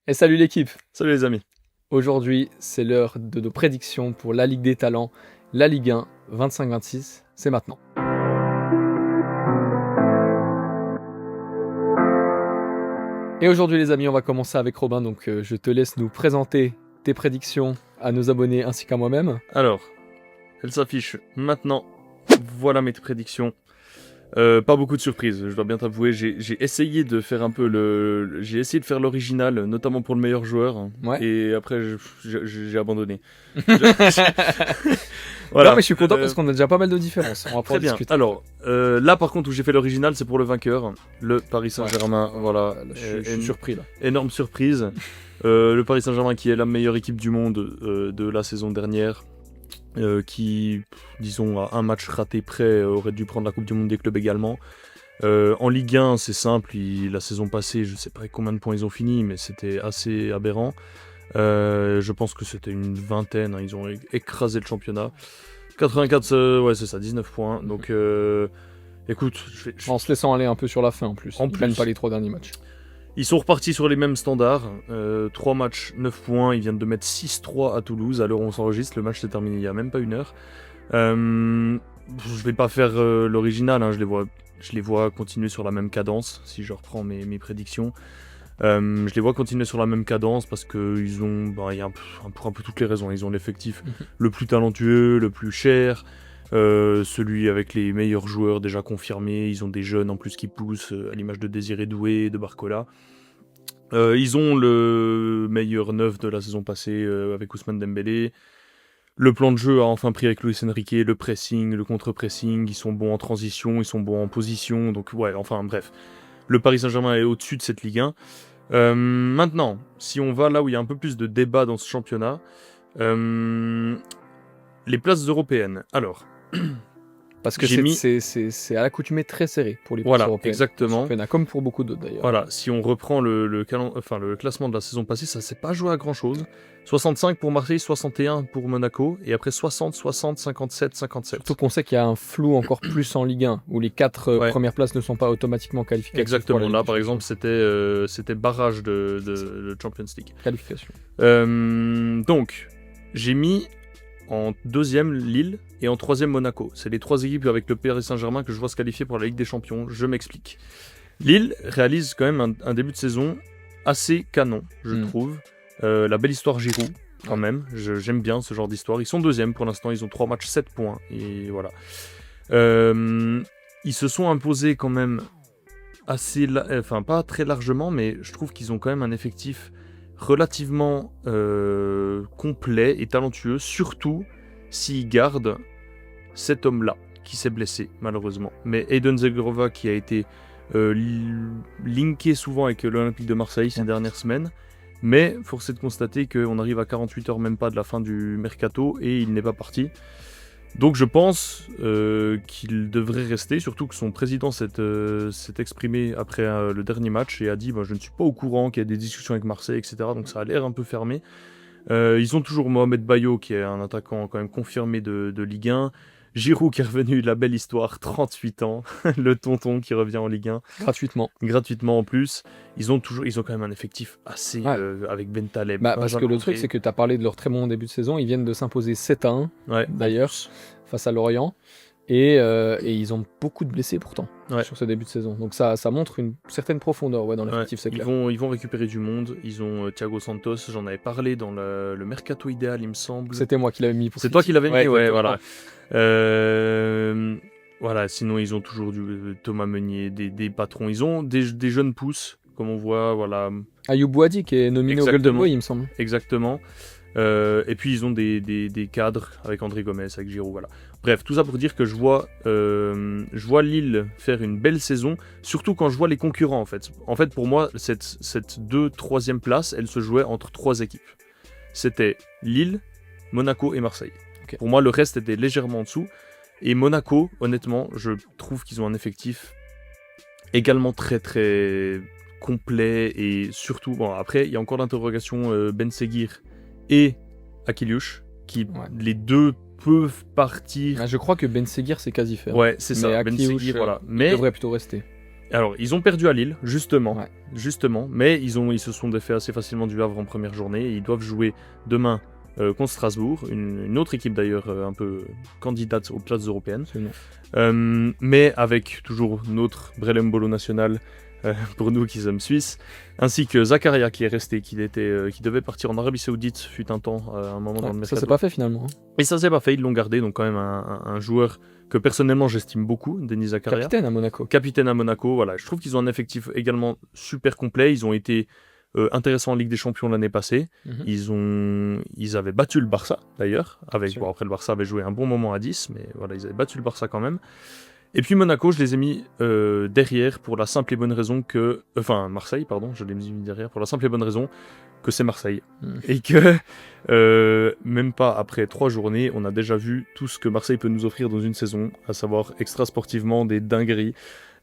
Et salut l'équipe. Salut les amis. Aujourd'hui, c'est l'heure de nos prédictions pour la Ligue des Talents, la Ligue 1, 25-26, c'est maintenant. Et aujourd'hui les amis, on va commencer avec Robin, donc je te laisse nous présenter tes prédictions à nos abonnés ainsi qu'à moi-même. Alors, elle s'affiche maintenant. Voilà mes prédictions. Pas beaucoup de surprises, je dois bien t'avouer. J'ai essayé de faire un peu j'ai essayé de faire l'original, notamment pour le meilleur joueur. Ouais. Et après, j'ai abandonné. Voilà. Non mais je suis content parce qu'on a déjà pas mal de différences. On va Très bien. discuter. Alors, là par contre où j'ai fait l'original, c'est pour le vainqueur, le Paris Saint-Germain. Ouais. Voilà. Je suis surpris là. Énorme surprise. Le Paris Saint-Germain qui est la meilleure équipe du monde de la saison dernière. Qui, disons, à un match raté près, aurait dû prendre la Coupe du Monde des clubs également. En Ligue 1, c'est simple, la saison passée, je ne sais pas combien de points ils ont fini, mais c'était assez aberrant. Je pense que c'était une vingtaine, hein, ils ont écrasé le championnat. 84, ouais c'est ça, 19 points. Donc, écoute... En se laissant aller un peu sur la fin en plus. Ils prennent pas les 3 derniers matchs. Ils sont repartis sur les mêmes standards, 3 matchs, 9 points, ils viennent de mettre 6-3 à Toulouse, à l'heure où on s'enregistre, le match s'est terminé il y a même pas une heure. Je vais pas faire l'original, hein, je les vois continuer sur la même cadence, si je reprends mes prédictions. Je les vois continuer sur la même cadence parce qu'ils ont, y a pour un peu toutes les raisons, ils ont l'effectif le plus talentueux, le plus cher, celui avec les meilleurs joueurs déjà confirmés, ils ont des jeunes en plus qui poussent, à l'image de Désiré Doué, de Barcola. Ils ont le meilleur neuf de la saison passée avec Ousmane Dembélé. Le plan de jeu a enfin pris avec Luis Enrique, le pressing, le contre-pressing, ils sont bons en transition, ils sont bons en position, donc ouais, enfin bref. Le Paris Saint-Germain est au-dessus de cette Ligue 1. Maintenant, si on va là où il y a un peu plus de débat dans ce championnat, les places européennes. Alors... Parce que c'est à l'accoutumée très serré pour les places européennes. Exactement. Championnat, comme pour beaucoup d'autres d'ailleurs. Voilà, si on reprend le classement de la saison passée, ça s'est pas joué à grand chose. 65 pour Marseille, 61 pour Monaco, et après 60, 60, 57, 57. Surtout qu'on sait qu'il y a un flou encore plus en Ligue 1, où les 4 premières places ne sont pas automatiquement qualifiées. Exactement, là par exemple c'était barrage de Champions League. Qualification. Donc, j'ai mis en deuxième Lille et en troisième Monaco. C'est les 3 équipes avec le Paris Saint-Germain que je vois se qualifier pour la Ligue des Champions. Je m'explique. Lille réalise quand même un début de saison assez canon, je trouve. La belle histoire Giroud, quand même. J'aime bien ce genre d'histoire. Ils sont deuxièmes pour l'instant. Ils ont 3 matchs, 7 points. Et voilà. Ils se sont imposés quand même assez... Enfin, pas très largement, mais je trouve qu'ils ont quand même un effectif relativement complet et talentueux, surtout s'ils gardent cet homme-là qui s'est blessé malheureusement. Mais Aiden Zegrova qui a été linké souvent avec l'Olympique de Marseille ces dernières semaines, mais force est de constater qu'on arrive à 48 heures même pas de la fin du mercato et il n'est pas parti. Donc je pense qu'il devrait rester, surtout que son président s'est exprimé après le dernier match et a dit je ne suis pas au courant qu'il y a des discussions avec Marseille, etc. Donc ça a l'air un peu fermé. Ils ont toujours Mohamed Bayo qui est un attaquant quand même confirmé de Ligue 1. Giroud qui est revenu, la belle histoire, 38 ans, le tonton qui revient en Ligue 1. Gratuitement en plus. Ils ont quand même un effectif assez avec Bentaleb. Parce que le truc c'est que tu as parlé de leur très bon début de saison, ils viennent de s'imposer 7-1 d'ailleurs face à Lorient. Et ils ont beaucoup de blessés pourtant sur ce début de saison. Donc ça montre une certaine profondeur dans l'effectif, c'est clair. Ils vont récupérer du monde. Ils ont Thiago Santos, j'en avais parlé dans le mercato idéal, il me semble. C'était moi qui l'avais mis. C'est toi qui l'avais mis, voilà. Voilà, sinon ils ont toujours Thomas Meunier, des patrons. Ils ont des jeunes pousses, comme on voit, voilà. Ayoub Boadi qui est nominé au Golden Boy, il me semble. Exactement. Et puis ils ont des cadres avec André Gomes, avec Giroud, voilà. Bref, tout ça pour dire que je vois Lille faire une belle saison, surtout quand je vois les concurrents en fait. En fait, pour moi, cette 2-3e place, elle se jouait entre 3 équipes. C'était Lille, Monaco et Marseille. Okay. Pour moi, le reste était légèrement en dessous. Et Monaco, honnêtement, je trouve qu'ils ont un effectif également très très complet et surtout, après, il y a encore l'interrogation Ben Seguir et Akiliouche, qui les deux peuvent partir. Je crois que Ben Seguir c'est quasi fait. Ouais, c'est ça. Ben Seguir, voilà. Mais il devrait plutôt rester. Alors, ils ont perdu à Lille, justement, mais ils se sont défaits assez facilement du Havre en première journée. Et ils doivent jouer demain contre Strasbourg, une autre équipe d'ailleurs un peu candidate aux places européennes. Mais avec toujours notre Brelem Bolo national, pour nous qui sommes suisses, ainsi que Zakaria qui est resté, qui devait partir en Arabie Saoudite fut un temps, à un moment dans le mercato. Ça s'est pas fait finalement. Et ça s'est pas fait, ils l'ont gardé, donc quand même un joueur que personnellement j'estime beaucoup, Denis Zakaria. Capitaine à Monaco, voilà. Je trouve qu'ils ont un effectif également super complet, ils ont été intéressants en Ligue des Champions l'année passée. Ils avaient battu le Barça d'ailleurs, après le Barça avait joué un bon moment à 10, mais voilà, ils avaient battu le Barça quand même. Et puis Monaco, je les ai mis derrière pour la simple et bonne raison que... Enfin, Marseille, pardon, je les ai mis derrière pour la simple et bonne raison que c'est Marseille. Et que, même pas après 3 journées, on a déjà vu tout ce que Marseille peut nous offrir dans une saison, à savoir extra-sportivement des dingueries,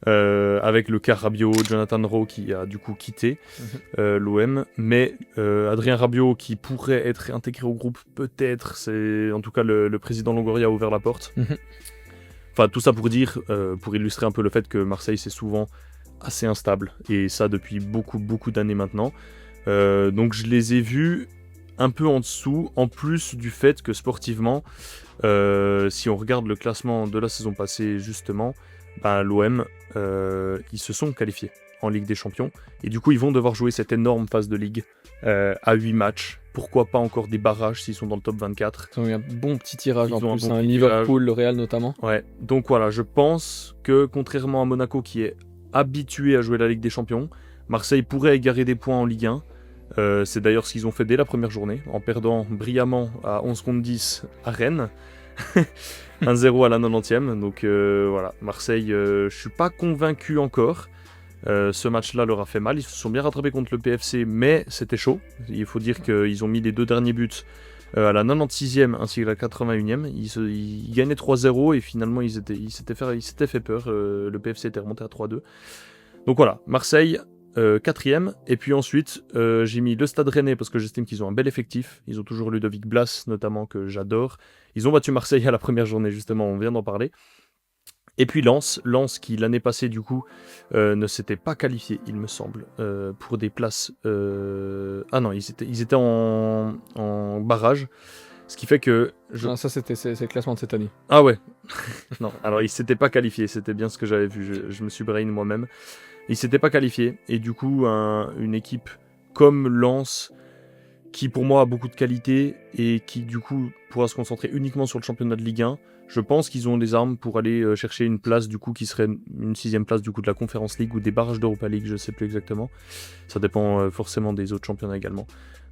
avec le cas Rabiot, Jonathan Rowe qui a du coup quitté l'OM, mais Adrien Rabiot qui pourrait être intégré au groupe, peut-être, en tout cas le président Longoria a ouvert la porte. Enfin, tout ça pour dire, pour illustrer un peu le fait que Marseille, c'est souvent assez instable. Et ça depuis beaucoup d'années maintenant. Donc je les ai vus un peu en dessous, en plus du fait que sportivement, si on regarde le classement de la saison passée, justement, l'OM, ils se sont qualifiés en Ligue des Champions. Et du coup, ils vont devoir jouer cette énorme phase de Ligue à 8 matchs. Pourquoi pas encore des barrages s'ils sont dans le top 24. Ils ont eu un bon petit tirage en plus, Liverpool, le Real notamment. Ouais, donc voilà, je pense que contrairement à Monaco qui est habitué à jouer la Ligue des Champions, Marseille pourrait égarer des points en Ligue 1. C'est d'ailleurs ce qu'ils ont fait dès la première journée, en perdant brillamment à 11 contre 10 à Rennes. 1-0 à la 90e, donc voilà, Marseille, je suis pas convaincu encore. Ce match-là leur a fait mal, ils se sont bien rattrapés contre le PFC, mais c'était chaud. Il faut dire qu'ils ont mis les 2 derniers buts à la 96e ainsi que la 81e. Ils gagnaient 3-0 et finalement ils s'étaient fait peur. Le PFC était remonté à 3-2. Donc voilà, Marseille 4e, et puis ensuite j'ai mis le Stade Rennais parce que j'estime qu'ils ont un bel effectif. Ils ont toujours Ludovic Blas notamment, que j'adore. Ils ont battu Marseille à la première journée, justement, on vient d'en parler. Et puis Lens qui l'année passée du coup ne s'était pas qualifié, il me semble, pour des places... Ah non, ils étaient en barrage, ce qui fait que... Non, ça c'est le classement de cette année. Ah ouais. Non, alors ils s'étaient pas qualifiés, c'était bien ce que j'avais vu, je me suis brain moi-même. Ils s'étaient pas qualifiés, et du coup une équipe comme Lens, qui pour moi a beaucoup de qualité, et qui du coup pourra se concentrer uniquement sur le championnat de Ligue 1, je pense qu'ils ont les armes pour aller chercher une place du coup qui serait une 6e place du coup de la Conference League ou des barrages d'Europa League, je sais plus exactement. Ça dépend forcément des autres championnats également.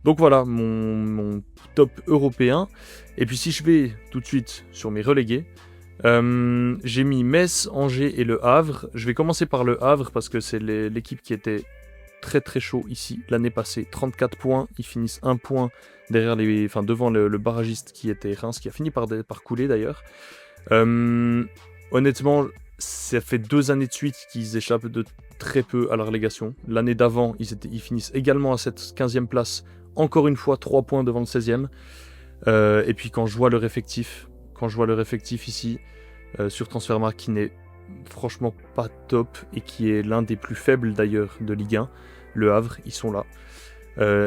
Donc voilà mon top européen. Et puis si je vais tout de suite sur mes relégués, j'ai mis Metz, Angers et Le Havre. Je vais commencer par Le Havre parce que c'est l'équipe qui était très chaud ici l'année passée. 34 points, ils finissent 1 point devant le barragiste qui était Reims, qui a fini par couler d'ailleurs. Honnêtement, ça fait 2 années de suite qu'ils échappent de très peu à la relégation. L'année d'avant, ils finissent également à cette 15e place, encore une fois 3 points devant le 16e. Et puis quand je vois leur effectif ici, sur Transfermarkt, qui n'est franchement pas top et qui est l'un des plus faibles d'ailleurs de Ligue 1, Le Havre, ils sont là.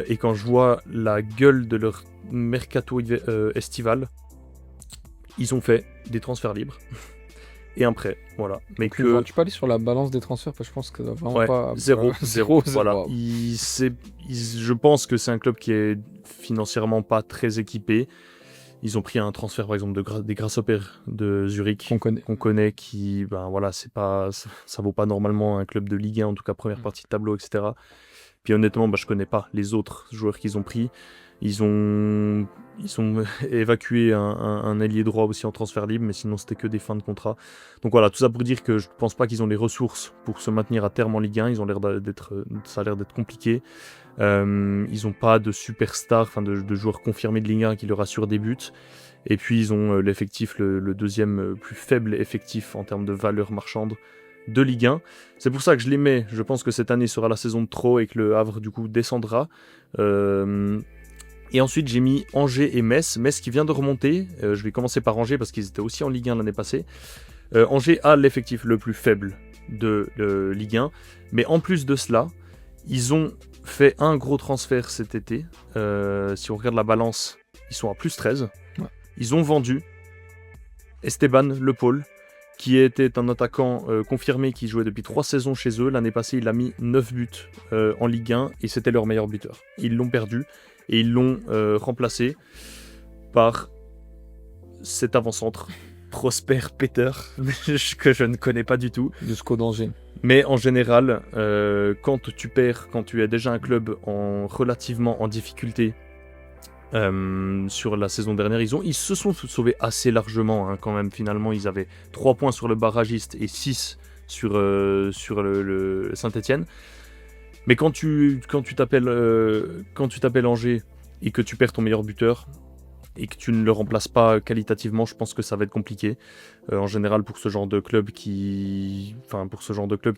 Et quand je vois la gueule de leur mercato estival, ils ont fait des transferts libres et un prêt, voilà. Mais que tu peux aller sur la balance des transferts parce que je pense que vraiment pas zéro. Voilà. Je pense que c'est un club qui est financièrement pas très équipé. Ils ont pris un transfert par exemple des Grasshoppers de Zurich qu'on connaît, qui c'est pas, ça vaut pas normalement un club de Ligue 1, en tout cas première partie de tableau, etc. Puis honnêtement, je connais pas les autres joueurs qu'ils ont pris. Ils ont évacué un ailier droit aussi en transfert libre, mais sinon c'était que des fins de contrat. Donc voilà, tout ça pour dire que je pense pas qu'ils ont les ressources pour se maintenir à terme en Ligue 1. Ça a l'air d'être compliqué. Ils ont pas de superstars, de joueurs confirmés de Ligue 1 qui leur assurent des buts. Et puis ils ont l'effectif, le deuxième plus faible effectif en termes de valeur marchande de Ligue 1. C'est pour ça que je les mets. Je pense que cette année sera la saison de trop et que le Havre du coup descendra. Et ensuite j'ai mis Angers et Metz. Metz qui vient de remonter. Je vais commencer par Angers parce qu'ils étaient aussi en Ligue 1 l'année passée. Angers a l'effectif le plus faible de Ligue 1. Mais en plus de cela, ils ont fait un gros transfert cet été. Si on regarde la balance, ils sont à plus 13. Ouais. Ils ont vendu Esteban Le Paul, qui était un attaquant confirmé qui jouait depuis 3 saisons chez eux. L'année passée, il a mis 9 buts en Ligue 1 et c'était leur meilleur buteur. Ils l'ont perdu et ils l'ont remplacé par cet avant-centre, Prosper Peter, que je ne connais pas du tout. De SCO d'Angers. Mais en général, quand tu perds, quand tu es déjà un club relativement en difficulté, sur la saison dernière, ils se sont sauvés assez largement quand même. Finalement, ils avaient 3 points sur le barragiste et 6 sur le Saint-Etienne. Mais quand tu t'appelles Angers et que tu perds ton meilleur buteur et que tu ne le remplaces pas qualitativement, je pense que ça va être compliqué. En général, pour ce genre de club qui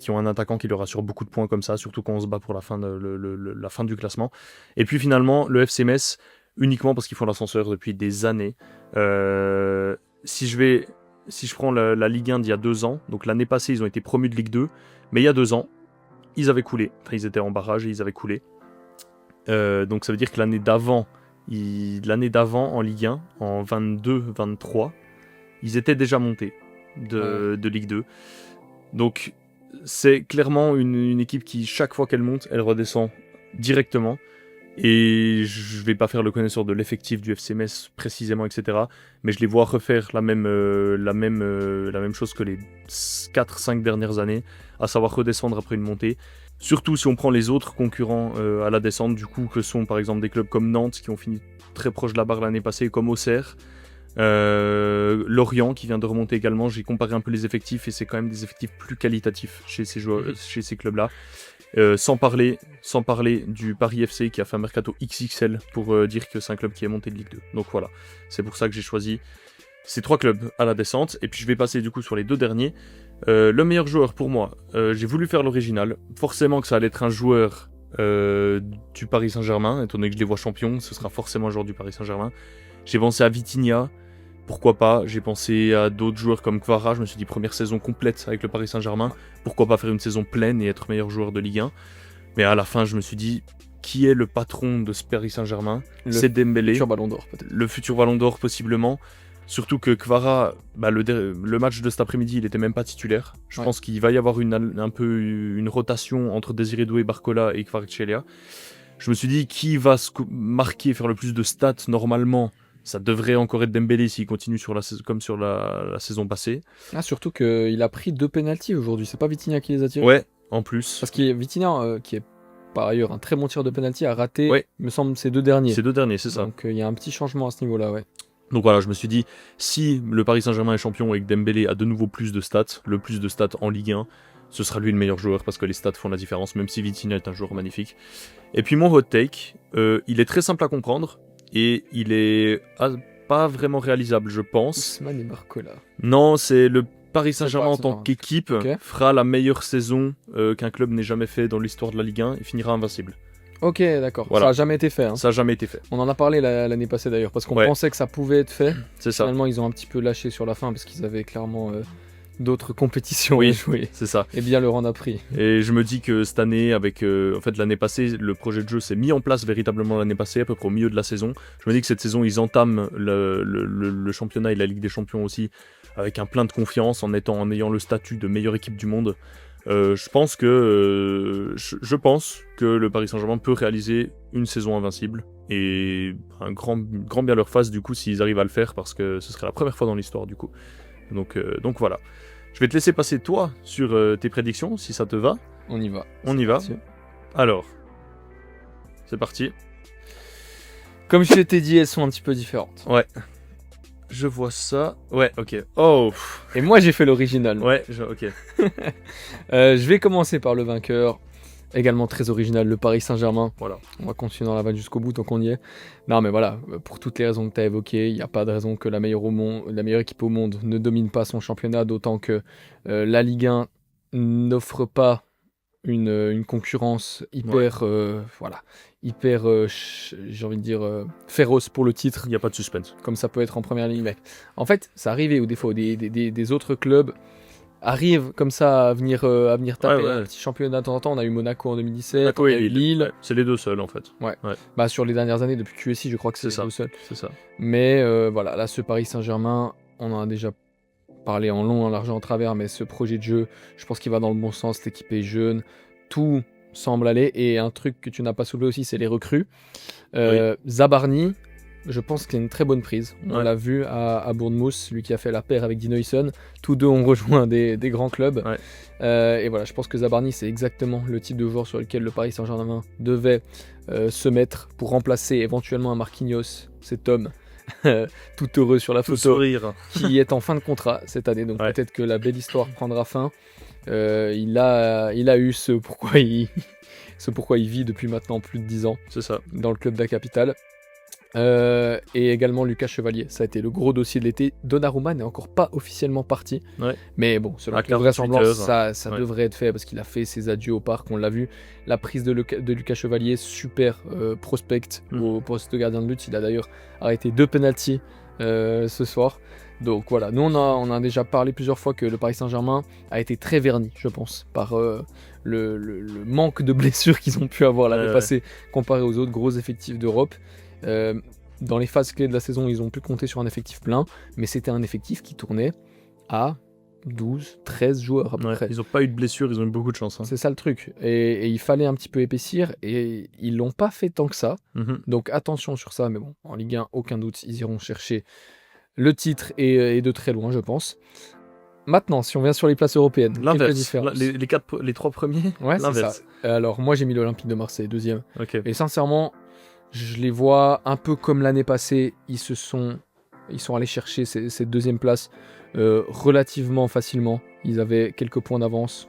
ont un attaquant qui leur assure beaucoup de points comme ça, surtout quand on se bat pour la fin du classement. Et puis finalement, le FC Metz, uniquement parce qu'ils font l'ascenseur depuis des années. Si je prends la Ligue 1 d'il y a 2 ans, donc l'année passée, ils ont été promus de Ligue 2, mais il y a 2 ans, ils avaient coulé. Enfin, ils étaient en barrage et ils avaient coulé. Donc ça veut dire que l'année d'avant en Ligue 1, en 22-23, ils étaient déjà montés de Ligue 2. Donc c'est clairement une équipe qui, chaque fois qu'elle monte, elle redescend directement. Et je vais pas faire le connaisseur de l'effectif du FC Metz précisément, etc. Mais je les vois refaire la même chose que les 4-5 dernières années, à savoir redescendre après une montée. Surtout si on prend les autres concurrents à la descente, du coup, que sont par exemple des clubs comme Nantes qui ont fini très proche de la barre l'année passée, comme Auxerre, Lorient qui vient de remonter également. J'ai comparé un peu les effectifs et c'est quand même des effectifs plus qualitatifs chez ces clubs-là. Sans parler du Paris FC qui a fait un mercato XXL pour dire que c'est un club qui est monté de Ligue 2. Donc voilà, c'est pour ça que j'ai choisi ces 3 clubs à la descente. Et puis je vais passer du coup sur les 2 derniers. Le meilleur joueur pour moi, j'ai voulu faire l'original. Forcément que ça allait être un joueur du Paris Saint-Germain, étant donné que je les vois champions, ce sera forcément un joueur du Paris Saint-Germain. J'ai pensé à Vitinha. Pourquoi pas, j'ai pensé à d'autres joueurs comme Kvara, je me suis dit première saison complète avec le Paris Saint-Germain, pourquoi pas faire une saison pleine et être meilleur joueur de Ligue 1. Mais à la fin, je me suis dit, qui est le patron de ce Paris Saint-Germain ? C'est Dembélé. Le futur Ballon d'Or peut-être. Le futur Ballon d'Or possiblement. Surtout que Kvara, le match de cet après-midi, il était même pas titulaire. Je pense qu'il va y avoir un peu une rotation entre Désiré Doué, Barcola et Kvaratskhelia. Je me suis dit, qui va marquer, faire le plus de stats normalement ? Ça devrait encore être Dembélé s'il continue comme sur la saison passée. Ah, surtout qu'il a pris 2 pénaltys aujourd'hui. C'est pas Vitinha qui les a tirés ? Ouais, en plus. Parce que Vitinha, qui est par ailleurs un très bon tir de pénalty, a raté, il me semble, ces 2 derniers. Ces 2 derniers, c'est ça. Donc il y a un petit changement à ce niveau-là, ouais. Donc voilà, je me suis dit, si le Paris Saint-Germain est champion et que Dembélé a de nouveau plus de stats, le plus de stats en Ligue 1, ce sera lui le meilleur joueur parce que les stats font la différence, même si Vitinha est un joueur magnifique. Et puis mon hot take, il est très simple à comprendre et il est pas vraiment réalisable, je pense. Ousmane et Barcola. Non, c'est le Paris Saint-Germain en tant qu'équipe fera la meilleure saison qu'un club n'ait jamais fait dans l'histoire de la Ligue 1 et finira invincible. Ok, d'accord. Voilà. Ça n'a jamais été fait. Ça n'a jamais été fait. On en a parlé l'année passée d'ailleurs, parce qu'on pensait que ça pouvait être fait. C'est ça. Finalement, ils ont un petit peu lâché sur la fin, parce qu'ils avaient clairement d'autres compétitions à jouer. C'est ça. Et bien leur en a pris. Et je me dis que cette année, avec l'année passée, le projet de jeu s'est mis en place véritablement l'année passée, à peu près au milieu de la saison. Je me dis que cette saison, ils entament le championnat et la Ligue des Champions aussi, avec un plein de confiance, en ayant le statut de meilleure équipe du monde. Je pense que le Paris Saint-Germain peut réaliser une saison invincible et un grand bien leur face du coup s'ils arrivent à le faire, parce que ce serait la première fois dans l'histoire du coup. Donc voilà. Je vais te laisser passer toi sur tes prédictions si ça te va. On y va. On y va. Alors, c'est parti. Comme je t'ai dit, elles sont un petit peu différentes. Ouais. Je vois ça. Ouais, ok. Oh. Et moi, j'ai fait l'original. Ouais, ok. Je vais commencer par le vainqueur. Également très original, le Paris Saint-Germain. Voilà. On va continuer dans la vanne jusqu'au bout tant qu'on y est. Non, mais voilà, pour toutes les raisons que tu as évoquées, il n'y a pas de raison que la meilleure équipe au monde ne domine pas son championnat, d'autant que la Ligue 1 n'offre pas une concurrence hyper, j'ai envie de dire, féroce pour le titre. Il n'y a pas de suspense. Comme ça peut être en première ligne. Mais en fait, ça arrivait où des fois des autres clubs arrivent comme ça à venir taper un petit championnat de temps en temps. On a eu Monaco en 2017, on a eu Lille. C'est les deux seuls en fait. Bah, sur les dernières années, depuis QSI, je crois que c'est les deux seuls. C'est ça. Mais voilà, là, ce Paris Saint-Germain, on en a déjà parlé en long, en large et en travers, mais ce projet de jeu, je pense qu'il va dans le bon sens. L'équipe est jeune, tout semble aller. Et un truc que tu n'as pas soulevé aussi, c'est les recrues. Zabarni, je pense qu'il y a une très bonne prise. On l'a vu à Bournemouth, lui qui a fait la paire avec Dean Huijsen. Tous deux ont rejoint des grands clubs. Et voilà, je pense que Zabarni, c'est exactement le type de joueur sur lequel le Paris Saint-Germain devait se mettre pour remplacer éventuellement un Marquinhos, cet homme tout heureux sur la photo, qui est en fin de contrat cette année. Donc peut-être que la belle histoire prendra fin. Il a eu ce pourquoi il vit depuis maintenant plus de 10 ans. C'est ça. Dans le club de la capitale. Et également Lucas Chevalier, ça a été le gros dossier de l'été. Donnarumma n'est encore pas officiellement parti, mais bon, selon toute vraisemblance, ça devrait être fait parce qu'il a fait ses adieux au parc, on l'a vu. La prise de Lucas Chevalier, super prospect au poste de gardien de but. Il a d'ailleurs arrêté 2 pénaltys ce soir. Donc voilà, nous on a déjà parlé plusieurs fois que le Paris Saint-Germain a été très verni, je pense, par le manque de blessures qu'ils ont pu avoir l'année passée comparé aux autres gros effectifs d'Europe. Dans les phases clés de la saison, ils ont pu compter sur un effectif plein, mais c'était un effectif qui tournait à 12, 13 joueurs à peu près. Ils n'ont pas eu de blessures, ils ont eu beaucoup de chance. C'est ça le truc. Et il fallait un petit peu épaissir, et ils l'ont pas fait tant que ça. Donc attention sur ça, mais bon, en Ligue 1, aucun doute, ils iront chercher le titre et de très loin, je pense. Maintenant, si on vient sur les places européennes, quelques différences. Les 3 premiers, c'est ça. Alors moi j'ai mis l'Olympique de Marseille deuxième. Et sincèrement, je les vois un peu comme l'année passée, ils sont allés chercher cette deuxième place relativement facilement. Ils avaient quelques points d'avance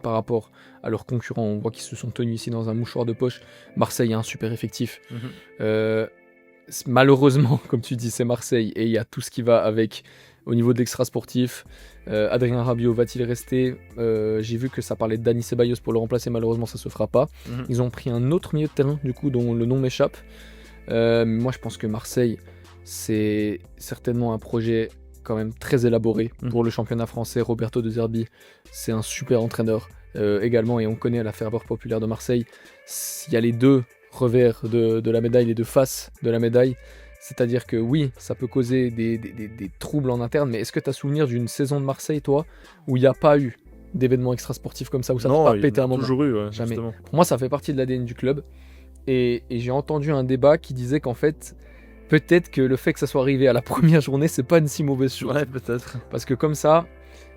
par rapport à leurs concurrents. On voit qu'ils se sont tenus ici dans un mouchoir de poche. Marseille a un super effectif. Malheureusement, comme tu dis, c'est Marseille et il y a tout ce qui va avec au niveau de l'extra sportif. Adrien Rabiot va-t-il rester? J'ai vu que ça parlait de Dani Ceballos pour le remplacer, malheureusement ça se fera pas. Ils ont pris un autre milieu de terrain du coup dont le nom m'échappe. Moi je pense que Marseille c'est certainement un projet quand même très élaboré pour le championnat français. Roberto De Zerbi, c'est un super entraîneur également, et on connaît la ferveur populaire de Marseille. Il y a les deux revers de la médaille, les deux faces de la médaille. C'est-à-dire que oui, ça peut causer des troubles en interne, mais est-ce que tu as souvenir d'une saison de Marseille, toi, où il n'y a pas eu d'événements extrasportifs comme ça, où ça n'a pas pété un moment? Toujours eu, jamais. Justement. Pour moi, ça fait partie de l'ADN du club. Et j'ai entendu un débat qui disait qu'en fait, peut-être que le fait que ça soit arrivé à la première journée, c'est pas une si mauvaise chose. Ouais, peut-être. Parce que comme ça,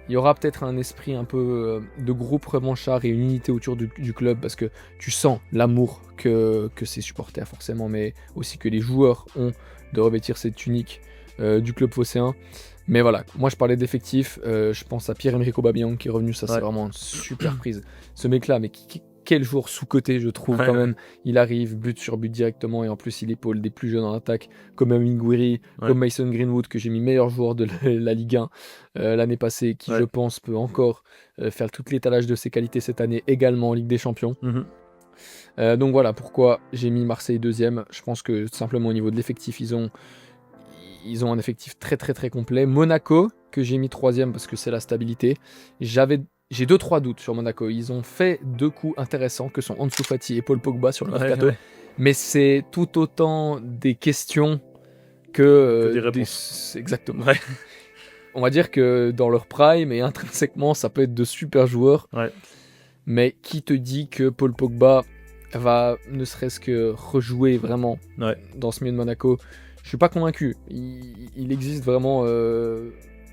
il y aura peut-être un esprit un peu de groupe revanchard et une unité autour du club, parce que tu sens l'amour que ses supporters forcément, mais aussi que les joueurs ont de revêtir cette tunique du club phocéen. Mais voilà, moi je parlais d'effectifs, je pense à Pierre-Emerick Aubameyang qui est revenu, ça c'est vraiment une super prise. Ce mec-là, mais quel joueur sous-coté je trouve quand même. Il arrive, but sur but directement, et en plus il épaule des plus jeunes en attaque, comme Amine Gouiri, comme Mason Greenwood, que j'ai mis meilleur joueur de la Ligue 1 l'année passée, qui je pense peut encore faire tout l'étalage de ses qualités cette année, également en Ligue des Champions. Donc voilà pourquoi j'ai mis Marseille deuxième. Je pense que simplement au niveau de l'effectif, ils ont un effectif très très très complet. Monaco, que j'ai mis troisième parce que c'est la stabilité. J'ai 2-3 doutes sur Monaco. Ils ont fait 2 coups intéressants que sont Ansu Fati et Paul Pogba sur le mercato. Mais c'est tout autant des questions que des réponses. Exactement. On va dire que dans leur prime et intrinsèquement, ça peut être de super joueurs. Mais qui te dit que Paul Pogba va ne serait-ce que rejouer vraiment dans ce milieu de Monaco? Je suis pas convaincu. Il existe vraiment...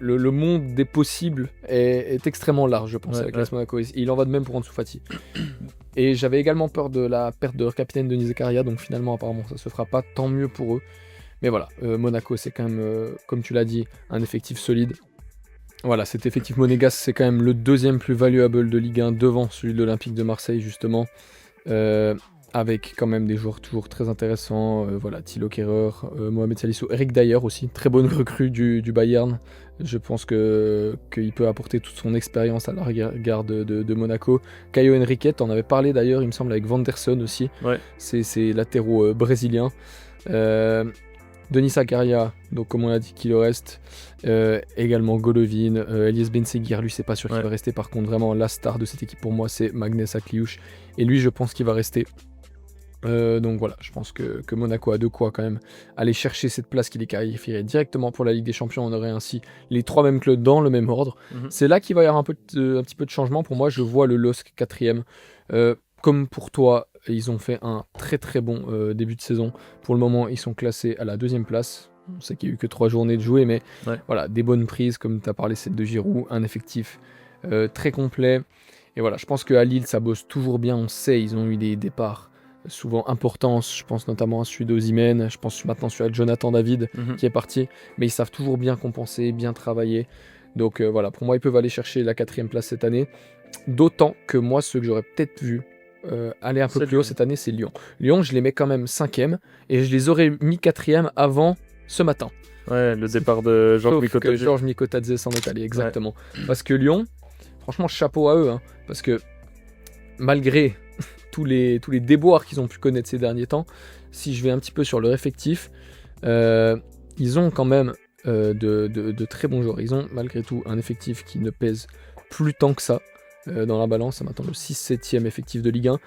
Le monde des possibles est extrêmement large, je pense, avec l'AS Monaco. Il en va de même pour Ansu Fati. Et j'avais également peur de la perte de leur capitaine Denis Zakaria, donc finalement, apparemment, ça se fera pas, tant mieux pour eux. Mais voilà, Monaco, c'est quand même, comme tu l'as dit, un effectif solide. Voilà, cet effectif monégasque, c'est quand même le deuxième plus valuable de Ligue 1, devant celui de l'Olympique de Marseille, justement. Avec quand même des joueurs toujours très intéressants, voilà, Thilo Kehrer, Mohamed Salisu, Eric Dyer aussi, très bonne recrue du Bayern. Je pense qu'il peut apporter toute son expérience à la regard de Monaco. Caio Henriquet, on avait parlé d'ailleurs, il me semble, avec Vanderson aussi. C'est latéraux brésiliens. Denis Zakaria, donc comme on l'a dit qu'il reste, également Golovin, Elias Benseguir, lui c'est pas sûr qu'il va rester, par contre vraiment la star de cette équipe pour moi c'est Magnus Akliouche, et lui je pense qu'il va rester. Donc voilà, je pense que Monaco a de quoi quand même aller chercher cette place qui les qualifierait directement pour la Ligue des Champions. On aurait ainsi les 3 mêmes clubs dans le même ordre. C'est là qu'il va y avoir un petit peu de changement. Pour moi, je vois le LOSC 4ème. Comme pour toi, ils ont fait un très très bon début de saison. Pour le moment, ils sont classés à la 2ème place. On sait qu'il n'y a eu que 3 journées de jouer, mais voilà, des bonnes prises, comme tu as parlé, celle de Giroud, un effectif très complet. Et voilà, je pense qu'à Lille, ça bosse toujours bien. On sait, ils ont eu des départs souvent importants. Je pense notamment à celui d'Osimhen. Je pense maintenant à celui de Jonathan David qui est parti. Mais ils savent toujours bien compenser, bien travailler. Donc voilà, pour moi, ils peuvent aller chercher la 4ème place cette année. D'autant que moi, ceux que j'aurais peut-être vu aller un peu plus haut cette année, c'est Lyon. Lyon, je les mets quand même 5ème et je les aurais mis 4ème avant ce matin. Ouais, le départ de Georges Mikotadze s'en est allé, exactement. Parce que Lyon, franchement, chapeau à eux. Parce que malgré tous les déboires qu'ils ont pu connaître ces derniers temps, si je vais un petit peu sur leur effectif, ils ont quand même de très bons joueurs. Ils ont malgré tout un effectif qui ne pèse plus tant que ça dans la balance. C'est maintenant le 6-7e effectif de Ligue 1.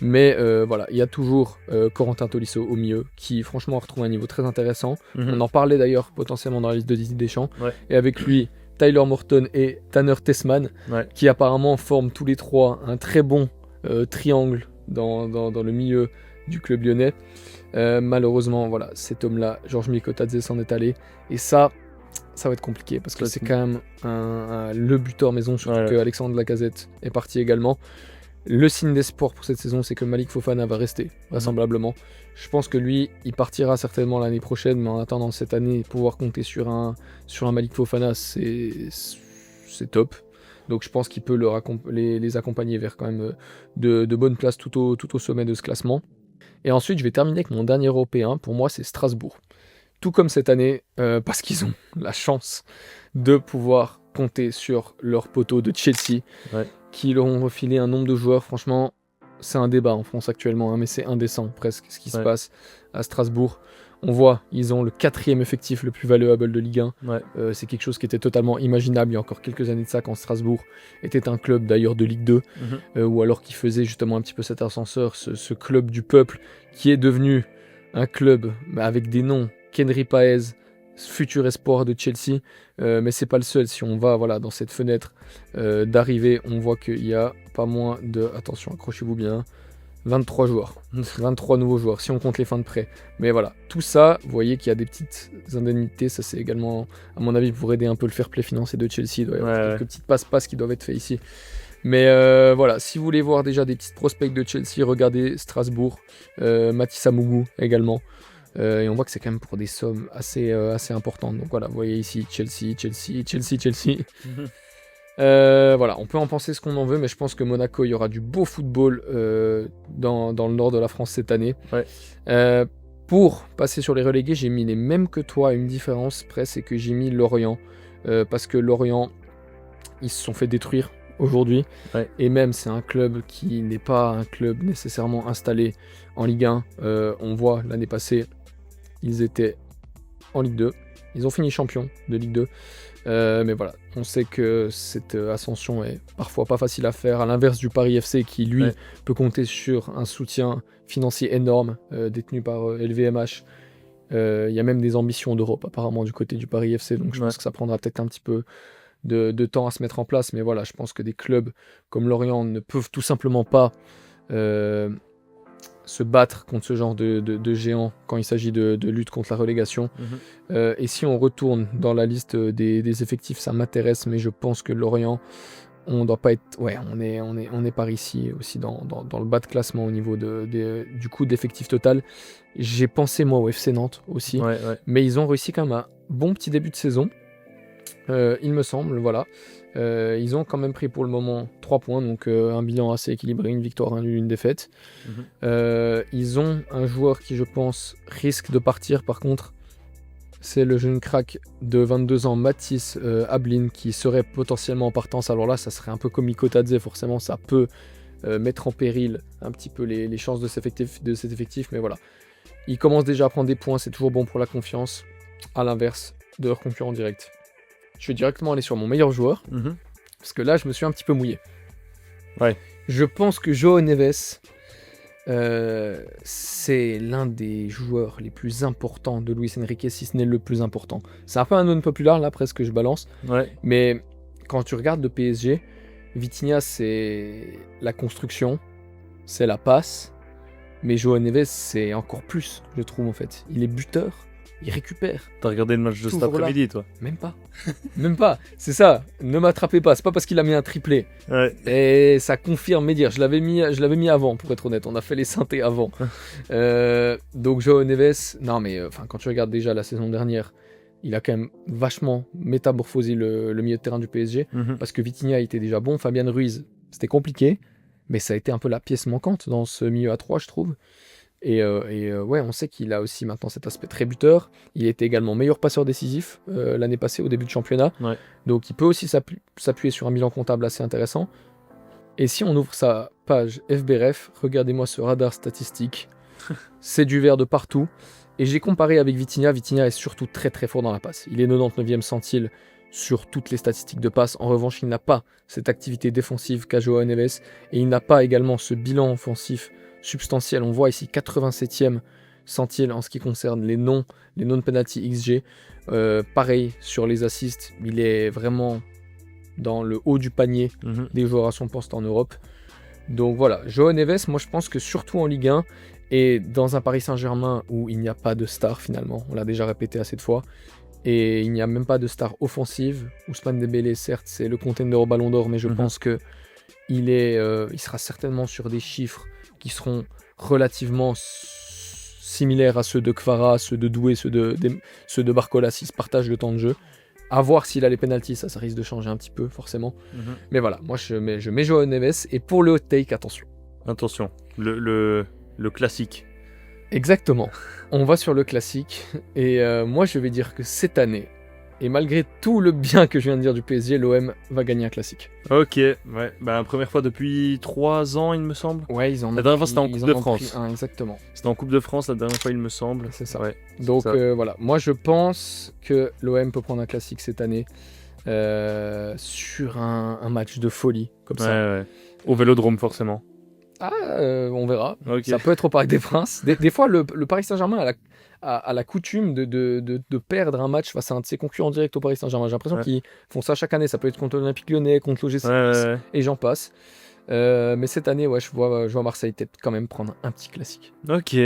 Mais voilà, il y a toujours Corentin Tolisso au milieu qui franchement a retrouvé un niveau très intéressant. On en parlait d'ailleurs potentiellement dans la liste de Didier Deschamps. Et avec lui, Tyler Morton et Tanner Tessman qui apparemment forment tous les 3 un très bon triangle dans le milieu du club lyonnais. Malheureusement, voilà, cet homme-là, Georges Mikotadze, s'en est allé. Et ça va être compliqué parce que c'est quand même le buteur maison, surtout que Alexandre Lacazette est parti également. Le signe d'espoir pour cette saison, c'est que Malik Fofana va rester, vraisemblablement. Je pense que lui, il partira certainement l'année prochaine, mais en attendant cette année, pouvoir compter sur un Malik Fofana, c'est top. Donc je pense qu'il peut les accompagner vers quand même de bonnes places tout au sommet de ce classement. Et ensuite, je vais terminer avec mon dernier européen. Pour moi, c'est Strasbourg. Tout comme cette année, parce qu'ils ont la chance de pouvoir compter sur leur poteau de Chelsea, qui leur ont refilé un nombre de joueurs. Franchement, c'est un débat en France actuellement, mais c'est indécent presque ce qui se passe à Strasbourg. On voit, ils ont le 4e effectif le plus valuable de Ligue 1. C'est quelque chose qui était totalement imaginable il y a encore quelques années de ça, quand Strasbourg était un club d'ailleurs de Ligue 2, ou alors qui faisait justement un petit peu cet ascenseur, ce club du peuple, qui est devenu un club avec des noms, Kenry Paez, futur espoir de Chelsea, mais c'est pas le seul. Si on va dans cette fenêtre d'arrivée, on voit qu'il y a pas moins de, attention, accrochez-vous bien, 23 joueurs, 23 nouveaux joueurs, si on compte les fins de prêt. Mais voilà, tout ça, vous voyez qu'il y a des petites indemnités, ça c'est également, à mon avis, pour aider un peu le fair play financier de Chelsea, il doit y avoir quelques petites passe-passe qui doivent être faits ici. Mais voilà, si vous voulez voir déjà des petites prospects de Chelsea, regardez Strasbourg, Matissa Mougou également. Et on voit que c'est quand même pour des sommes assez importantes. Donc voilà, vous voyez ici Chelsea. Voilà, on peut en penser ce qu'on en veut, mais je pense que Monaco, il y aura du beau football dans le nord de la France cette année. Pour passer sur les relégués, j'ai mis les mêmes que toi, une différence près, c'est que j'ai mis Lorient. Parce que Lorient, ils se sont fait détruire aujourd'hui. Et même, c'est un club qui n'est pas un club nécessairement installé en Ligue 1. On voit, l'année passée, ils étaient en Ligue 2. Ils ont fini champions de Ligue 2. Mais voilà, on sait que cette ascension est parfois pas facile à faire, à l'inverse du Paris FC qui, lui, peut compter sur un soutien financier énorme, détenu par LVMH. Il y a même des ambitions d'Europe, apparemment, du côté du Paris FC. Donc je pense que ça prendra peut-être un petit peu de temps à se mettre en place. Mais voilà, je pense que des clubs comme Lorient ne peuvent tout simplement pas se battre contre ce genre de géants quand il s'agit de lutte contre la relégation. Et si on retourne dans la liste des effectifs, ça m'intéresse, mais je pense que Lorient, on doit pas être... on est par ici aussi dans le bas de classement au niveau du coût d'effectif total. J'ai pensé moi au FC Nantes aussi, mais ils ont réussi quand même un bon petit début de saison. Il me semble, voilà. Ils ont quand même pris pour le moment 3 points, donc un bilan assez équilibré, une victoire, un nul, une défaite. Ils ont un joueur qui, je pense, risque de partir par contre. C'est le jeune crack de 22 ans, Mathis Ablin, qui serait potentiellement en partance. Alors là, ça serait un peu comme Mikotadze, forcément, ça peut mettre en péril un petit peu les chances de cet effectif, mais voilà. Ils commencent déjà à prendre des points, c'est toujours bon pour la confiance, à l'inverse de leurs concurrents directs. Je vais directement aller sur mon meilleur joueur, parce que là, je me suis un petit peu mouillé. Ouais. Je pense que João Neves, c'est l'un des joueurs les plus importants de Luis Enrique, si ce n'est le plus important. C'est un peu un non populaire, là, presque, que je balance. Ouais. Mais quand tu regardes le PSG, Vitinha, c'est la construction, c'est la passe. Mais João Neves, c'est encore plus, je trouve, en fait. Il est buteur, il récupère. T'as regardé le match de cet après-midi, toi? Même pas. Même pas. C'est ça, ne m'attrapez pas. C'est pas parce qu'il a mis un triplé. Ouais. Et ça confirme mes dires. Je l'avais mis avant, pour être honnête. On a fait les synthés avant. Donc João Neves, non mais quand tu regardes déjà la saison dernière, il a quand même vachement métamorphosé le milieu de terrain du PSG. Parce que Vitinha était déjà bon. Fabian Ruiz, c'était compliqué. Mais ça a été un peu la pièce manquante dans ce milieu à 3, je trouve. Et ouais, on sait qu'il a aussi maintenant cet aspect très buteur. Il était également meilleur passeur décisif l'année passée au début de championnat. Ouais. Donc il peut aussi s'appuyer sur un bilan comptable assez intéressant. Et si on ouvre sa page FBref, regardez-moi ce radar statistique. C'est du vert de partout. Et j'ai comparé avec Vitinha. Vitinha est surtout très très fort dans la passe. Il est 99e centile sur toutes les statistiques de passe. En revanche, il n'a pas cette activité défensive qu'a João Neves. Et il n'a pas également ce bilan offensif substantiel. On voit ici 87e centile en ce qui concerne les non-penalty XG. Pareil sur les assists, il est vraiment dans le haut du panier des joueurs à son poste en Europe. Donc voilà, João Neves, moi je pense que surtout en Ligue 1 et dans un Paris Saint-Germain où il n'y a pas de star finalement, on l'a déjà répété assez de fois, et il n'y a même pas de star offensive. Ousmane Dembélé, certes, c'est le contender au Ballon d'Or, mais je pense que il sera certainement sur des chiffres qui seront relativement similaires à ceux de Kvara, ceux de Doué, ceux de Barcola, s'ils se partagent le temps de jeu. À voir s'il a les pénaltys, ça risque de changer un petit peu, forcément. Mais voilà, moi je mets João Neves, et pour le hot take, attention. Attention, le classique. Exactement, on va sur le classique, et moi je vais dire que cette année, et malgré tout le bien que je viens de dire du PSG, l'OM va gagner un classique. Ok, ouais, première fois depuis 3 ans, il me semble. Ouais, la dernière fois c'était en Coupe de France. Exactement. C'était en Coupe de France la dernière fois, il me semble. C'est ça. Ouais, donc voilà, moi je pense que l'OM peut prendre un classique cette année sur un match de folie comme ça. Ouais. Au Vélodrome forcément. On verra. Okay. Ça peut être au Parc des Princes. Des fois, le Paris Saint-Germain a la coutume de perdre un match face à un de ses concurrents directs au Paris Saint-Germain. J'ai l'impression qu'ils font ça chaque année. Ça peut être contre l'Olympique Lyonnais, contre l'OGC, et j'en passe. Mais cette année, je vois Marseille peut-être quand même prendre un petit classique. Ok,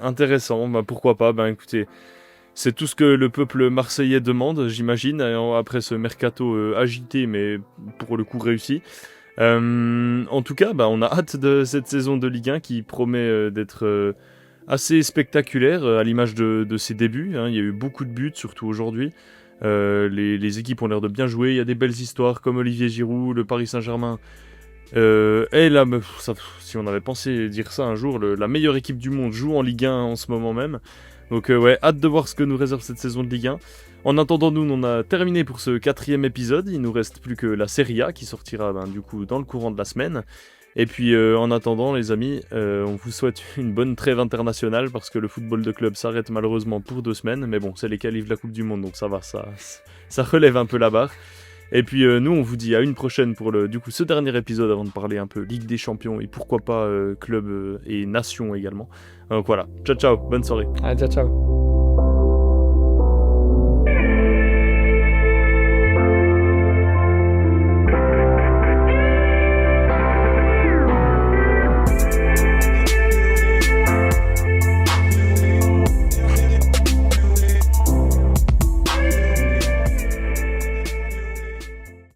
intéressant. Pourquoi pas. Écoutez, c'est tout ce que le peuple marseillais demande, j'imagine, après ce mercato agité, mais pour le coup réussi. En tout cas, on a hâte de cette saison de Ligue 1 qui promet d'être assez spectaculaire à l'image de ses débuts. Il y a eu beaucoup de buts, surtout aujourd'hui. Les équipes ont l'air de bien jouer. Il y a des belles histoires comme Olivier Giroud, le Paris Saint-Germain. Et là, si on avait pensé dire ça un jour, la meilleure équipe du monde joue en Ligue 1 en ce moment même. Donc hâte de voir ce que nous réserve cette saison de Ligue 1. En attendant, nous, on a terminé pour ce 4e épisode. Il nous reste plus que la Serie A qui sortira du coup dans le courant de la semaine. Et puis en attendant, les amis, on vous souhaite une bonne trêve internationale parce que le football de club s'arrête malheureusement pour 2 semaines. Mais bon, c'est les qualifs de la Coupe du Monde, donc ça va, ça relève un peu la barre. Et puis nous, on vous dit à une prochaine pour ce dernier épisode avant de parler un peu Ligue des Champions et pourquoi pas club et nation également. Donc voilà, ciao, bonne soirée. Ciao.